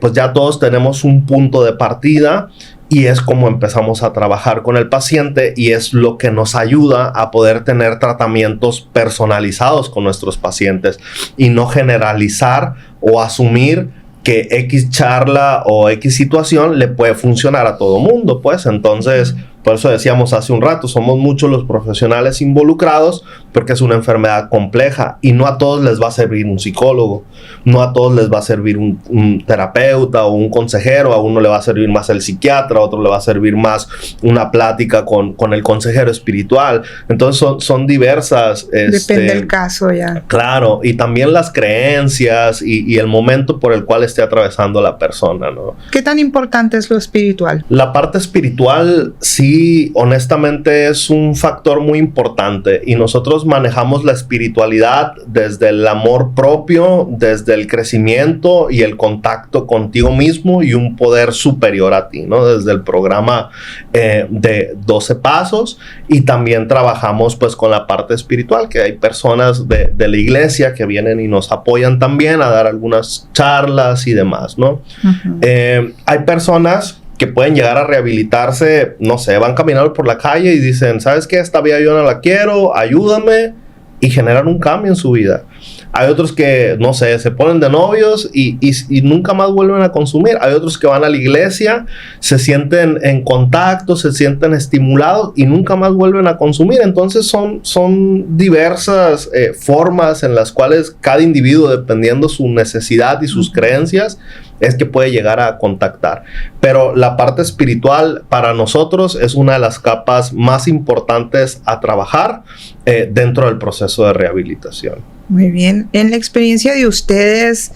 [SPEAKER 2] pues ya todos tenemos un punto de partida y es como empezamos a trabajar con el paciente, y es lo que nos ayuda a poder tener tratamientos personalizados con nuestros pacientes y no generalizar o asumir que X charla o X situación le puede funcionar a todo mundo, pues. Entonces, por eso decíamos hace un rato, somos muchos los profesionales involucrados porque es una enfermedad compleja y no a todos les va a servir un psicólogo, no a todos les va a servir un terapeuta o un consejero. A uno le va a servir más el psiquiatra, a otro le va a servir más una plática con el consejero espiritual. Entonces son diversas.
[SPEAKER 3] Depende del caso ya.
[SPEAKER 2] Claro, y también las creencias y el momento por el cual esté atravesando la persona, ¿no?
[SPEAKER 3] ¿Qué tan importante es lo espiritual?
[SPEAKER 2] La parte espiritual sí, honestamente es un factor muy importante, y nosotros manejamos la espiritualidad desde el amor propio, desde el crecimiento y el contacto contigo mismo y un poder superior a ti, ¿no? Desde el programa de 12 pasos, y también trabajamos pues con la parte espiritual, que hay personas de la iglesia que vienen y nos apoyan también a dar algunas charlas y demás, ¿no? Uh-huh. Hay personas que pueden llegar a rehabilitarse, no sé, van caminando por la calle y dicen, ¿sabes qué? Esta vida yo no la quiero, ayúdame, y generan un cambio en su vida. Hay otros que, no sé, se ponen de novios y nunca más vuelven a consumir. Hay otros que van a la iglesia, se sienten en contacto, se sienten estimulados y nunca más vuelven a consumir. Entonces son diversas formas en las cuales cada individuo, dependiendo su necesidad y sus creencias, es que puede llegar a contactar. Pero la parte espiritual para nosotros es una de las capas más importantes a trabajar dentro del proceso de rehabilitación.
[SPEAKER 3] Muy bien. En la experiencia de ustedes,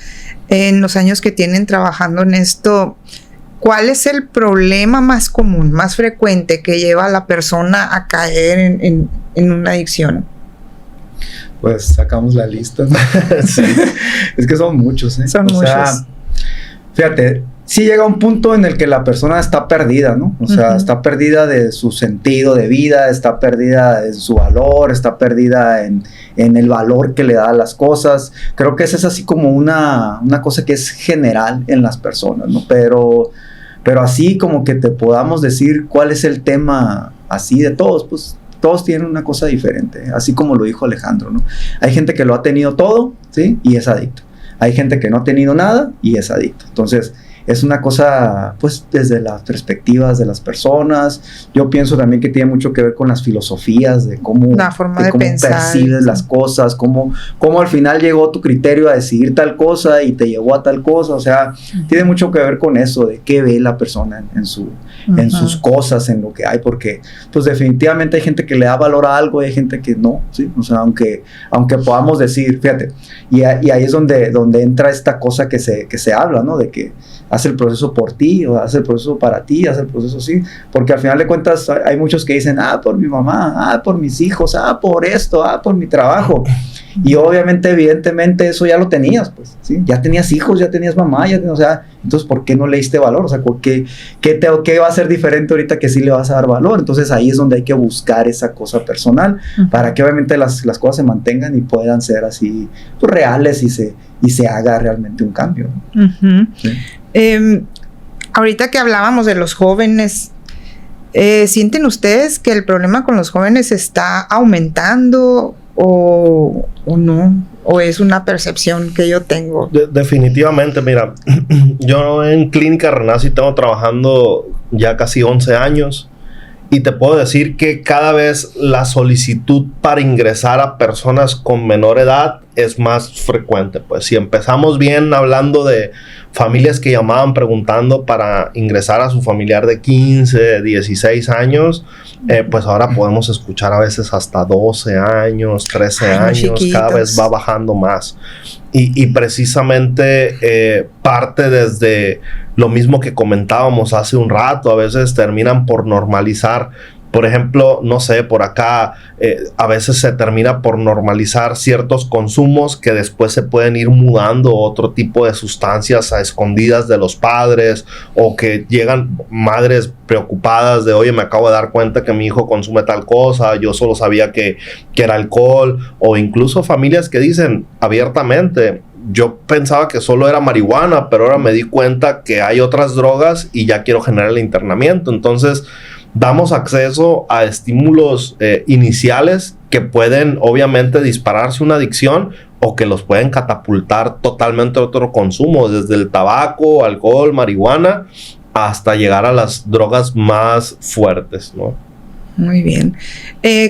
[SPEAKER 3] en los años que tienen trabajando en esto, ¿cuál es el problema más común, más frecuente que lleva a la persona a caer en una adicción?
[SPEAKER 1] Pues sacamos la lista, ¿no? Sí. Es que son muchos, ¿eh?
[SPEAKER 3] Son muchos.
[SPEAKER 1] Fíjate, sí llega un punto en el que la persona está perdida, ¿no? O sea, está perdida de su sentido de vida, está perdida de su valor, está perdida en el valor que le da a las cosas. Creo que esa es así como una cosa que es general en las personas, ¿no? Pero así como que te podamos decir cuál es el tema así de todos, pues todos tienen una cosa diferente, así como lo dijo Alejandro, ¿no? Hay gente que lo ha tenido todo, ¿sí? Y es adicto. Hay gente que no ha tenido nada y es adicto. Entonces, es una cosa, pues, desde las perspectivas de las personas. Yo pienso también que tiene mucho que ver con las filosofías de cómo,
[SPEAKER 3] la forma de pensar,
[SPEAKER 1] percibes las cosas, cómo al final llegó tu criterio a decidir tal cosa y te llevó a tal cosa. O sea, tiene mucho que ver con eso, de qué ve la persona en sus cosas, en lo que hay, porque, pues, definitivamente hay gente que le da valor a algo y hay gente que no, ¿sí? O sea, aunque podamos decir, fíjate, y ahí es donde entra esta cosa que se habla, ¿no? De que haz el proceso por ti, o haz el proceso para ti, haz el proceso así, porque al final de cuentas hay muchos que dicen, por mi mamá, por mis hijos, por esto, por mi trabajo, y obviamente, evidentemente, eso ya lo tenías, pues, ¿sí? Ya tenías hijos, ya tenías mamá, o sea, entonces, ¿por qué no le diste valor? O sea, ¿qué va a ser diferente ahorita que sí le vas a dar valor? Entonces, ahí es donde hay que buscar esa cosa personal, para que obviamente las cosas se mantengan y puedan ser así, pues, reales y se haga realmente un cambio, ¿no? ¿Sí?
[SPEAKER 3] Ahorita que hablábamos de los jóvenes, ¿sienten ustedes que el problema con los jóvenes está aumentando o no? ¿O es una percepción que yo tengo?
[SPEAKER 2] Definitivamente, mira, yo en Clínica Renaci tengo trabajando ya casi 11 años y te puedo decir que cada vez la solicitud para ingresar a personas con menor edad es más frecuente. Pues si empezamos bien hablando de familias que llamaban preguntando para ingresar a su familiar de 15, 16 años, pues ahora podemos escuchar a veces hasta 12 años, 13 años, chiquitos. Cada vez va bajando más. Y precisamente parte desde lo mismo que comentábamos hace un rato, a veces terminan por normalizar. Por ejemplo, no sé, por acá a veces se termina por normalizar ciertos consumos que después se pueden ir mudando a otro tipo de sustancias a escondidas de los padres, o que llegan madres preocupadas de, oye, me acabo de dar cuenta que mi hijo consume tal cosa, yo solo sabía que era alcohol, o incluso familias que dicen abiertamente, yo pensaba que solo era marihuana, pero ahora me di cuenta que hay otras drogas y ya quiero generar el internamiento. Entonces, damos acceso a estímulos iniciales que pueden obviamente dispararse una adicción o que los pueden catapultar totalmente a otro consumo, desde el tabaco, alcohol, marihuana, hasta llegar a las drogas más fuertes, ¿no?
[SPEAKER 3] Muy bien.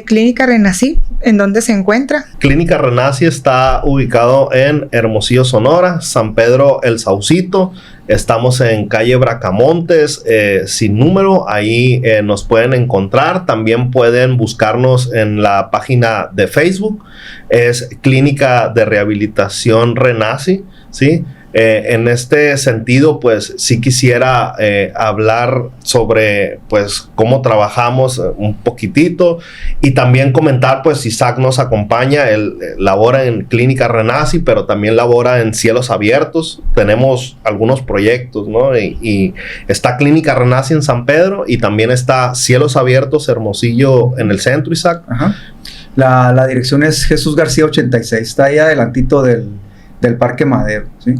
[SPEAKER 3] Clínica Renaci, ¿en dónde se encuentra?
[SPEAKER 2] Clínica Renaci está ubicado en Hermosillo, Sonora, San Pedro El Saucito. Estamos en calle Bracamontes, sin número. Ahí nos pueden encontrar. También pueden buscarnos en la página de Facebook. Es Clínica de Rehabilitación Renaci, ¿sí? En este sentido, pues sí quisiera hablar sobre pues cómo trabajamos un poquitito, y también comentar, pues Isaac nos acompaña, él labora en Clínica Renaci, pero también labora en Cielos Abiertos. Tenemos algunos proyectos, ¿no? Y está Clínica Renaci en San Pedro y también está Cielos Abiertos Hermosillo en el centro, Isaac.
[SPEAKER 1] Ajá. La dirección es Jesús García 86, está ahí adelantito del Parque Madero, ¿sí?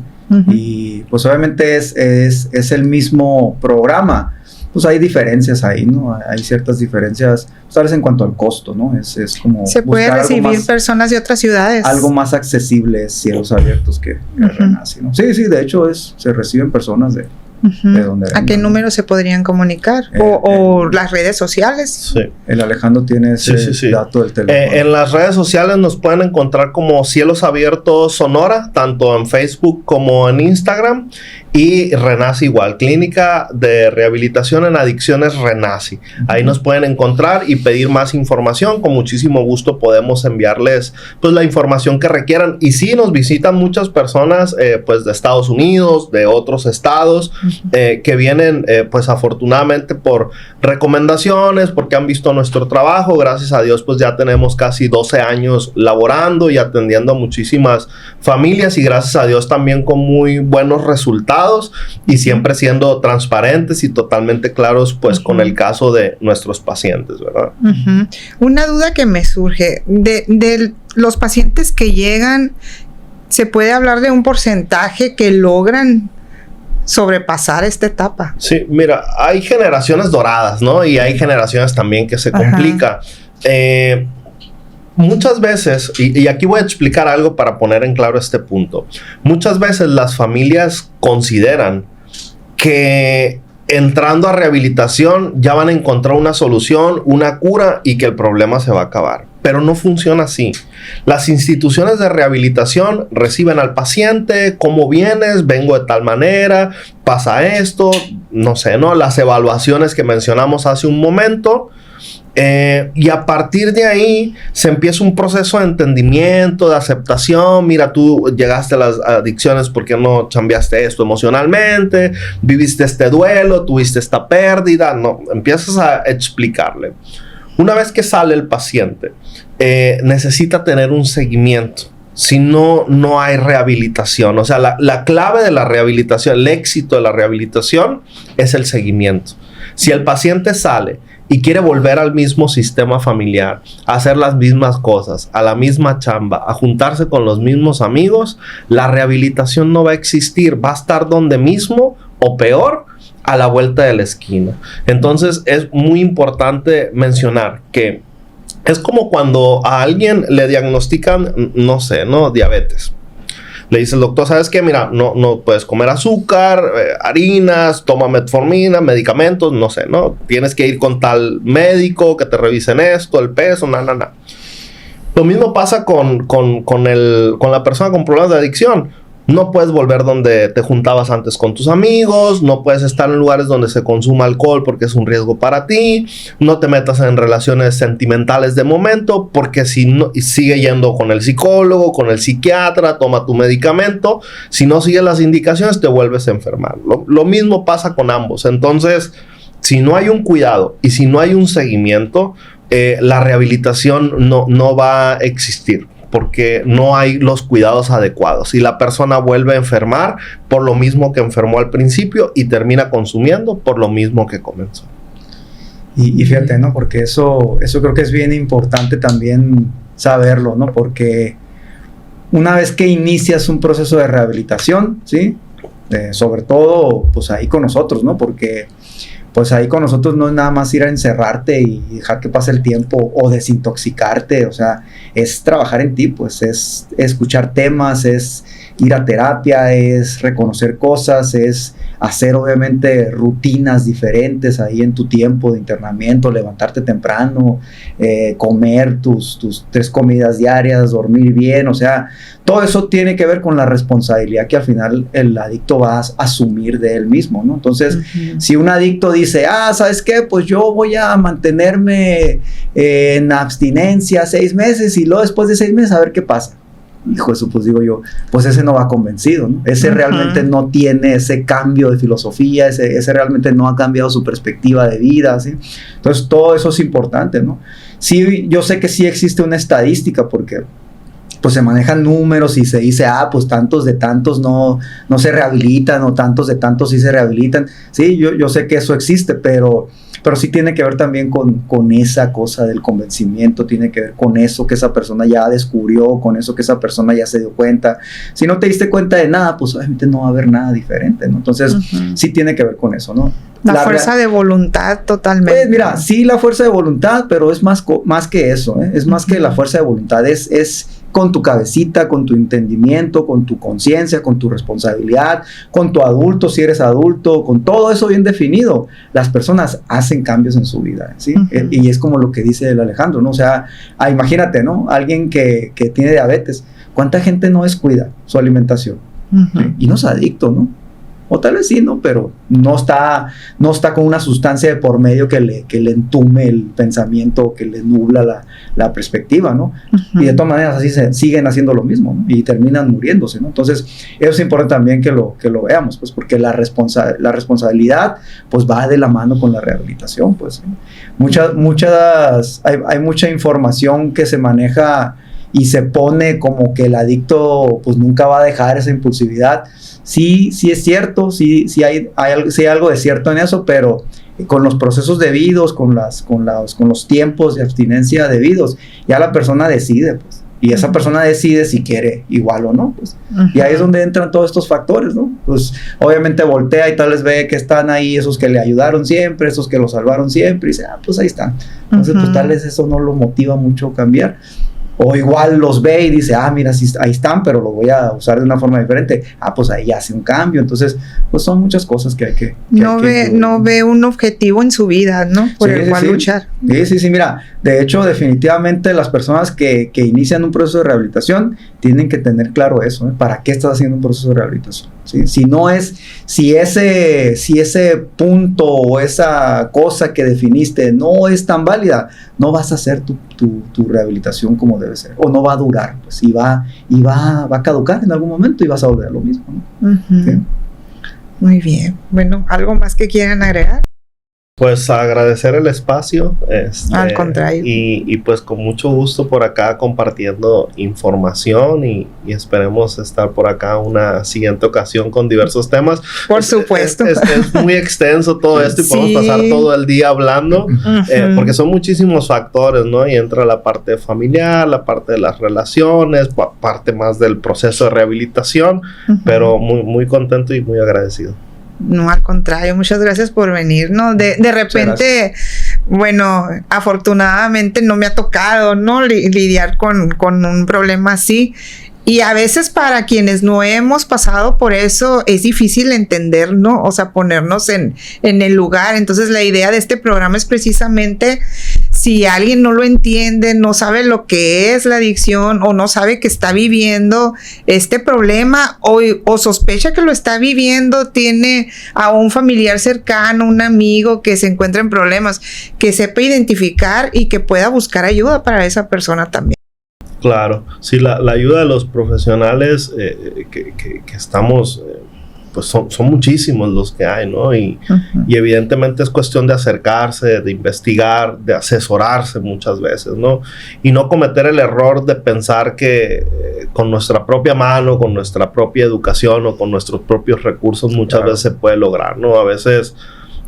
[SPEAKER 1] Y pues obviamente es el mismo programa. Pues hay diferencias ahí, ¿no? Hay ciertas diferencias, tal vez en cuanto al costo, ¿no? Es como
[SPEAKER 3] se puede recibir personas de otras ciudades.
[SPEAKER 1] Algo más accesible es Cielos Abiertos que Renaci, ¿no? Sí, de hecho se reciben personas de donde
[SPEAKER 3] ¿A qué número se podrían comunicar? O las redes sociales.
[SPEAKER 2] Sí.
[SPEAKER 1] El Alejandro tiene ese dato del teléfono.
[SPEAKER 2] En las redes sociales nos pueden encontrar como Cielos Abiertos Sonora, tanto en Facebook como en Instagram. Y Renaci igual, Clínica de Rehabilitación en Adicciones Renaci. Ahí nos pueden encontrar y pedir más información. Con muchísimo gusto podemos enviarles pues la información que requieran. Y sí, nos visitan muchas personas pues de Estados Unidos, de otros estados, que vienen pues afortunadamente por recomendaciones, porque han visto nuestro trabajo. Gracias a Dios pues ya tenemos casi 12 años laborando y atendiendo a muchísimas familias, y gracias a Dios también con muy buenos resultados. resultados y siempre siendo transparentes y totalmente claros pues con el caso de nuestros pacientes, ¿verdad?
[SPEAKER 3] Una duda que me surge, de los pacientes que llegan, ¿se puede hablar de un porcentaje que logran sobrepasar esta etapa?
[SPEAKER 2] Sí, mira, hay generaciones doradas, ¿no? Y hay generaciones también que se complica. Muchas veces, y aquí voy a explicar algo para poner en claro este punto. Muchas veces las familias consideran que entrando a rehabilitación ya van a encontrar una solución, una cura y que el problema se va a acabar. Pero no funciona así. Las instituciones de rehabilitación reciben al paciente, ¿cómo vienes? Vengo de tal manera, pasa esto, no sé, ¿no? Las evaluaciones que mencionamos hace un momento. Y a partir de ahí se empieza un proceso de entendimiento, de aceptación. Mira, tú llegaste a las adicciones porque no cambiaste esto emocionalmente, viviste este duelo, tuviste esta pérdida. No, empiezas a explicarle. Una vez que sale el paciente, necesita tener un seguimiento. Si no, no hay rehabilitación. O sea, la clave de la rehabilitación, el éxito de la rehabilitación es el seguimiento. Si el paciente sale y quiere volver al mismo sistema familiar, a hacer las mismas cosas, a la misma chamba, a juntarse con los mismos amigos, la rehabilitación no va a existir, va a estar donde mismo o peor, a la vuelta de la esquina. Entonces es muy importante mencionar que es como cuando a alguien le diagnostican, no sé, ¿no? Diabetes. Le dice el doctor, ¿sabes qué? Mira, no puedes comer azúcar, harinas, toma metformina, medicamentos, no sé, ¿no? Tienes que ir con tal médico que te revisen esto, el peso, Lo mismo pasa con la persona con problemas de adicción. No puedes volver donde te juntabas antes con tus amigos, no puedes estar en lugares donde se consuma alcohol porque es un riesgo para ti, no te metas en relaciones sentimentales de momento porque si no, sigue yendo con el psicólogo, con el psiquiatra, toma tu medicamento, si no sigues las indicaciones te vuelves a enfermar. Lo mismo pasa con ambos. Entonces, si no hay un cuidado y si no hay un seguimiento, la rehabilitación no va a existir, porque no hay los cuidados adecuados y la persona vuelve a enfermar por lo mismo que enfermó al principio y termina consumiendo por lo mismo que comenzó.
[SPEAKER 1] Y fíjate, ¿no? Porque eso creo que es bien importante también saberlo, ¿no? Porque una vez que inicias un proceso de rehabilitación, ¿sí? Sobre todo, pues ahí con nosotros, ¿no? Porque pues ahí con nosotros no es nada más ir a encerrarte y dejar que pase el tiempo o desintoxicarte, o sea, es trabajar en ti, pues es escuchar temas, es ir a terapia, es reconocer cosas, es hacer obviamente rutinas diferentes ahí en tu tiempo de internamiento, levantarte temprano, comer tus 3 comidas diarias, dormir bien, o sea, todo eso tiene que ver con la responsabilidad que al final el adicto va a asumir de él mismo, ¿no? Entonces, si un adicto dice, ¿sabes qué? Pues yo voy a mantenerme en abstinencia 6 meses y luego después de 6 meses a ver qué pasa. Hijo, eso pues digo yo, pues ese no va convencido, ¿no? Ese realmente no tiene ese cambio de filosofía, ese realmente no ha cambiado su perspectiva de vida, ¿sí? Entonces todo eso es importante, ¿no? Sí, yo sé que sí existe una estadística porque pues se manejan números y se dice, pues tantos de tantos no se rehabilitan o tantos de tantos sí se rehabilitan. Sí, yo sé que eso existe, pero sí tiene que ver también con esa cosa del convencimiento, tiene que ver con eso que esa persona ya descubrió, con eso que esa persona ya se dio cuenta. Si no te diste cuenta de nada, pues obviamente no va a haber nada diferente, ¿no? Entonces, sí tiene que ver con eso, ¿no?
[SPEAKER 3] La fuerza de voluntad totalmente.
[SPEAKER 1] Pues mira, sí la fuerza de voluntad, pero es más que eso, ¿eh? Es más que la fuerza de voluntad, es con tu cabecita, con tu entendimiento, con tu conciencia, con tu responsabilidad, con tu adulto, si eres adulto, con todo eso bien definido, las personas hacen cambios en su vida, ¿sí? Y es como lo que dice el Alejandro, ¿no? O sea, imagínate, ¿no? Alguien que tiene diabetes, ¿cuánta gente no descuida su alimentación? ¿Sí? Y no es adicto, ¿no? O tal vez sí, ¿no? Pero no está con una sustancia de por medio que le entume el pensamiento, que le nubla la perspectiva, ¿no? Y de todas maneras así siguen haciendo lo mismo, ¿no? Y terminan muriéndose, ¿no? Entonces, eso es importante también que lo veamos, pues, porque la responsabilidad, pues, va de la mano con la rehabilitación, pues, ¿sí? Hay mucha información que se maneja y se pone como que el adicto pues nunca va a dejar esa impulsividad. Sí es cierto, sí hay algo de cierto en eso, pero con los procesos debidos, con los tiempos de abstinencia debidos, ya la persona decide, pues. Y esa persona decide si quiere igual o no, pues. Y ahí es donde entran todos estos factores, ¿no? Pues obviamente voltea y tal vez ve que están ahí esos que le ayudaron siempre, esos que lo salvaron siempre, y dice, pues ahí están. Entonces, pues tal vez eso no lo motiva mucho a cambiar. O igual los ve y dice, mira, sí, ahí están, pero lo voy a usar de una forma diferente. Pues ahí hace un cambio. Entonces, pues son muchas cosas que hay que...
[SPEAKER 3] No ve un objetivo en su vida, ¿no? Por el cual luchar.
[SPEAKER 1] Sí, mira, de hecho, definitivamente las personas que inician un proceso de rehabilitación tienen que tener claro eso, ¿eh? ¿Para qué estás haciendo un proceso de rehabilitación? ¿Sí? Si ese punto o esa cosa que definiste no es tan válida, no vas a hacer tu rehabilitación como debe ser, o no va a durar, pues, y va a caducar en algún momento y vas a volver a lo mismo, ¿no? ¿Sí?
[SPEAKER 3] Muy bien. Bueno, ¿algo más que quieran agregar?
[SPEAKER 2] Pues agradecer el espacio.
[SPEAKER 3] Al contrario.
[SPEAKER 2] Y pues con mucho gusto por acá compartiendo información y esperemos estar por acá una siguiente ocasión con diversos temas.
[SPEAKER 3] Por supuesto.
[SPEAKER 2] Es muy extenso todo esto y podemos pasar todo el día hablando porque son muchísimos factores, ¿no? Y entra la parte familiar, la parte de las relaciones, parte más del proceso de rehabilitación, pero muy, muy contento y muy agradecido.
[SPEAKER 3] No, al contrario, muchas gracias por venir, ¿no? De repente, bueno, afortunadamente no me ha tocado, ¿no? Lidiar con un problema así. Y a veces para quienes no hemos pasado por eso es difícil entender, ¿no? O sea, ponernos en el lugar. Entonces la idea de este programa es precisamente, si alguien no lo entiende, no sabe lo que es la adicción o no sabe que está viviendo este problema o sospecha que lo está viviendo, tiene a un familiar cercano, un amigo que se encuentra en problemas, que sepa identificar y que pueda buscar ayuda para esa persona también.
[SPEAKER 2] Claro, sí, la ayuda de los profesionales que estamos, pues son muchísimos los que hay, ¿no? Y evidentemente es cuestión de acercarse, de investigar, de asesorarse muchas veces, ¿no? Y no cometer el error de pensar que con nuestra propia mano, con nuestra propia educación o con nuestros propios recursos muchas veces se puede lograr, ¿no? A veces...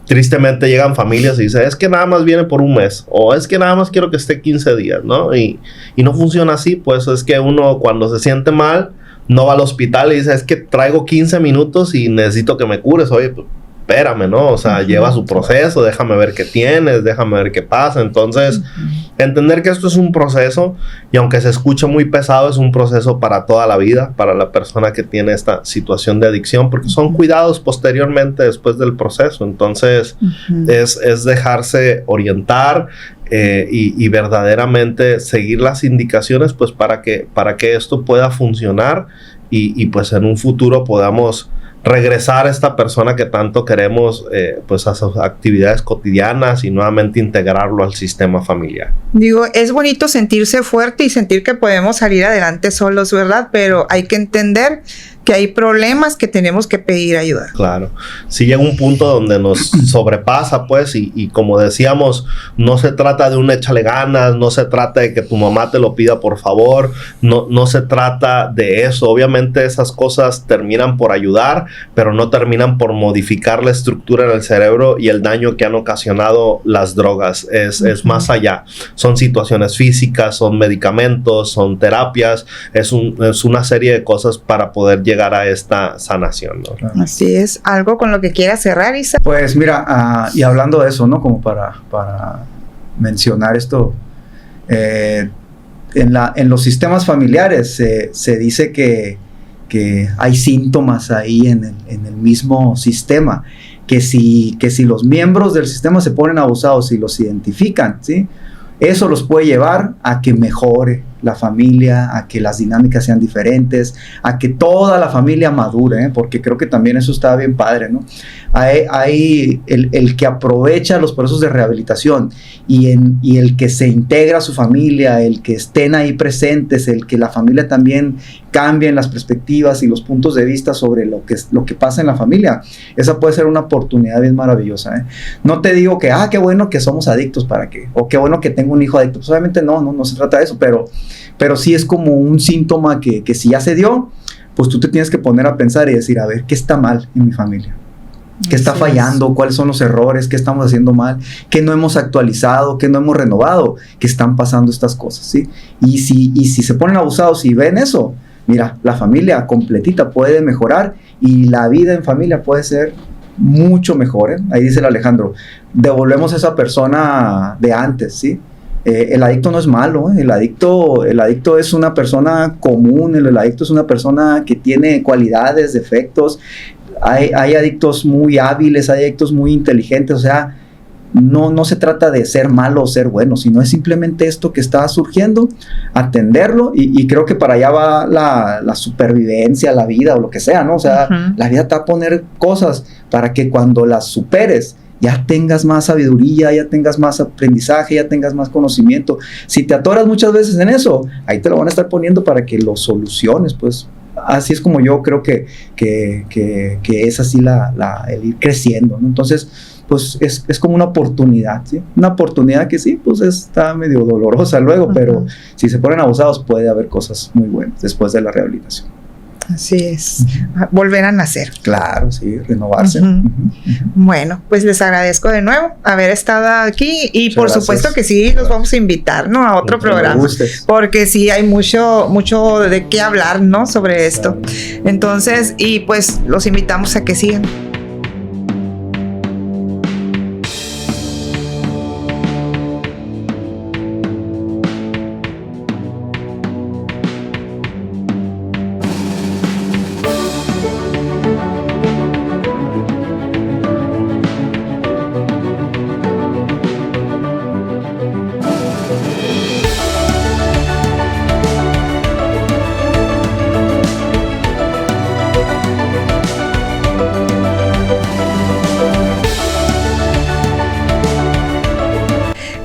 [SPEAKER 2] tristemente llegan familias y dicen, es que nada más viene por un mes, o es que nada más quiero que esté 15 días, ¿no? Y no funciona así, pues es que uno cuando se siente mal, no va al hospital y dice, es que traigo 15 minutos y necesito que me cures. Oye, pues espérame, ¿no? O sea, lleva su proceso, déjame ver qué tienes, déjame ver qué pasa. Entonces, entender que esto es un proceso, y aunque se escucha muy pesado, es un proceso para toda la vida, para la persona que tiene esta situación de adicción, porque son cuidados posteriormente después del proceso. Entonces, es dejarse orientar y verdaderamente seguir las indicaciones, pues para que esto pueda funcionar y pues en un futuro podamos regresar a esta persona que tanto queremos pues a sus actividades cotidianas y nuevamente integrarlo al sistema familiar.
[SPEAKER 3] Digo, es bonito sentirse fuerte y sentir que podemos salir adelante solos, ¿verdad? Pero hay que entender que hay problemas que tenemos que pedir ayuda.
[SPEAKER 2] Claro. Si llega un punto donde nos sobrepasa, pues, y como decíamos, no se trata de un échale ganas, no se trata de que tu mamá te lo pida por favor, no se trata de eso. Obviamente esas cosas terminan por ayudar, pero no terminan por modificar la estructura en el cerebro y el daño que han ocasionado las drogas. Es más allá. Son situaciones físicas, son medicamentos, son terapias, es una serie de cosas para poder llegar a esta sanación, ¿no?
[SPEAKER 3] Así es. ¿Algo con lo que quieras cerrar, Isa?
[SPEAKER 1] Pues mira, y hablando de eso, ¿no? Como para mencionar esto, en los sistemas familiares se dice que hay síntomas ahí en el mismo sistema, que si los miembros del sistema se ponen abusados y los identifican, ¿sí? Eso los puede llevar a que mejore la familia, a que las dinámicas sean diferentes, a que toda la familia madure, porque creo que también eso está bien padre, ¿no? Hay el que aprovecha los procesos de rehabilitación y el que se integra a su familia, el que estén ahí presentes, el que la familia también cambien las perspectivas y los puntos de vista sobre lo que pasa en la familia. Esa puede ser una oportunidad bien maravillosa, ¿eh? No te digo que, qué bueno que somos adictos, ¿para qué? O qué bueno que tengo un hijo adicto. Pues obviamente no se trata de eso, pero pero sí es como un síntoma que si ya se dio, pues tú te tienes que poner a pensar y decir, a ver, ¿qué está mal en mi familia? ¿Qué está fallando? ¿Cuáles son los errores? ¿Qué estamos haciendo mal? ¿Qué no hemos actualizado? ¿Qué no hemos renovado? ¿Qué están pasando estas cosas? ¿Sí? Y si se ponen abusados y ven eso, mira, la familia completita puede mejorar y la vida en familia puede ser mucho mejor, ¿eh? Ahí dice el Alejandro, devolvemos a esa persona de antes, ¿sí? El adicto no es malo, ¿eh? El adicto es una persona común, el adicto es una persona que tiene cualidades, defectos. Hay adictos muy hábiles, hay adictos muy inteligentes, o sea, no se trata de ser malo o ser bueno, sino es simplemente esto que está surgiendo, atenderlo, y creo que para allá va la supervivencia, la vida o lo que sea, ¿no? O sea, la vida te va a poner cosas para que cuando las superes, ya tengas más sabiduría, ya tengas más aprendizaje, ya tengas más conocimiento. Si te atoras muchas veces en eso, ahí te lo van a estar poniendo para que lo soluciones, pues. Así es como yo creo que es así el ir creciendo, ¿no? Entonces, pues es como una oportunidad, ¿sí? Una oportunidad que sí, pues está medio dolorosa luego, pero si se ponen abusados puede haber cosas muy buenas después de la rehabilitación.
[SPEAKER 3] Así es, volver a nacer.
[SPEAKER 1] Claro, sí, renovarse.
[SPEAKER 3] Bueno, pues les agradezco de nuevo haber estado aquí y muchas por gracias. Supuesto que sí, los vamos a invitar, ¿no? A otro programa, porque sí hay mucho de qué hablar, ¿no? Sobre esto. Entonces, y pues los invitamos a que sigan.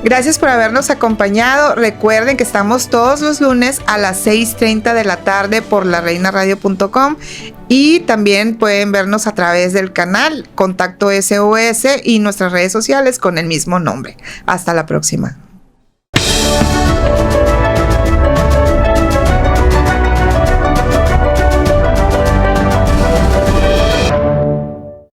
[SPEAKER 3] Gracias por habernos acompañado. Recuerden que estamos todos los lunes a las 6:30 de la tarde por lareinaradio.com y también pueden vernos a través del canal Contacto SOS y nuestras redes sociales con el mismo nombre. Hasta la próxima.